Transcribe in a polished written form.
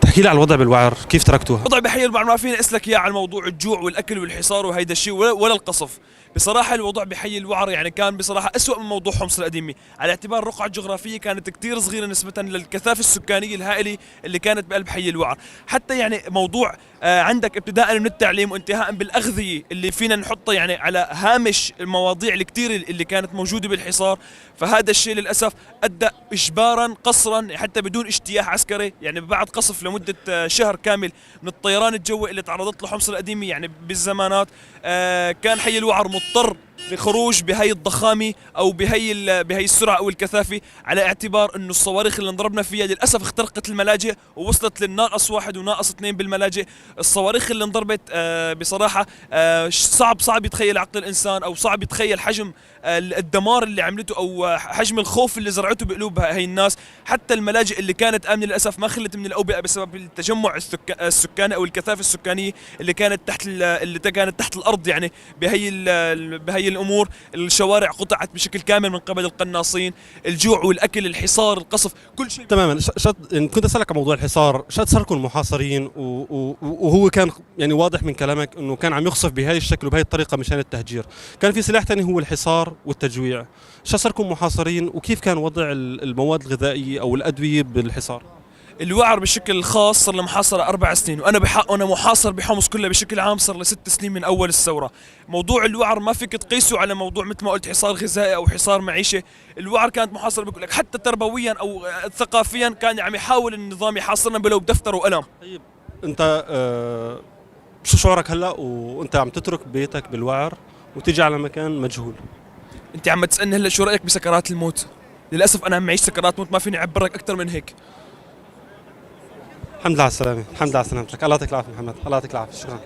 تحكي لي على الوضع بالوعر، كيف تركتوها؟ وضع بحي الوعر ما فيني اسلك اياه عن موضوع الجوع والاكل والحصار وهيدا الشيء ولا القصف. بصراحه الوضع بحي الوعر يعني كان بصراحه اسوء من موضوع حمص القديمه، على اعتبار الرقعه الجغرافيه كانت كثير صغيره نسبه للكثافه السكانيه الهائله اللي كانت بقلب حي الوعر. حتى يعني موضوع عندك ابتداء من التعليم وانتهاء بالاغذيه اللي فينا نحطها يعني على هامش المواضيع الكثير اللي كانت موجوده بالحصار، فهذا الشيء للاسف ادى اجبارا قصرا حتى بدون اجتياح عسكري، يعني بعد قصف لمده شهر كامل من الطيران الجوي اللي تعرضت له حمص القديمه يعني بالزمانات، كان حي الوعر مضطر لخروج بهي الضخامه او بهي السرعه او الكثافه، على اعتبار انه الصواريخ اللي انضربنا فيها للاسف اخترقت الملاجئ ووصلت للناقص واحد وناقص اثنين بالملاجئ. الصواريخ اللي انضربت بصراحه صعب يتخيل عقل الانسان او صعب يتخيل حجم الدمار اللي عملته او حجم الخوف اللي زرعته بقلوب هي الناس. حتى الملاجئ اللي كانت امنه للاسف ما خلت من الاوبئه بسبب التجمع السكاني او الكثافه السكانيه اللي كانت تحت الارض، يعني بهي الامور. الشوارع قطعت بشكل كامل من قبل القناصين، الجوع والاكل، الحصار، القصف، كل شيء تماما. يعني كنت اسالك عن موضوع الحصار، شد صاركم المحاصرين وهو كان يعني واضح من كلامك انه كان عم يخصف بهي الشكل وبهي الطريقه مشان التهجير، كان في سلاح ثاني هو الحصار والتجويع. شو صاركم محاصرين وكيف كان وضع المواد الغذائيه او الادويه بالحصار؟ الوعر بشكل خاص صار له محاصرة 4 سنين، وأنا محاصر بحمص كلها بشكل عام صار له 6 سنين من أول الثورة. موضوع الوعر ما فيك تقيسه على موضوع مثل ما قلت حصار غذائي أو حصار معيشة. الوعر كانت محاصرة بقول لك حتى تربويا أو ثقافيا كان عم يحاول النظام يحاصرنا بلو بدفتر وقلم. طيب أنت شو شعورك هلا وأنت عم تترك بيتك بالوعر وتيجي على مكان مجهول؟ أنت عم تسألني هلا شو رأيك بسكرات الموت؟ للأسف أنا عم أعيش سكرات موت، ما فيني أعبرك أكثر من هيك. الحمد لله على السلامة، الحمد لله على سلامتك، الله يعطيك العافية محمد، الله يعطيك العافية، شكرا.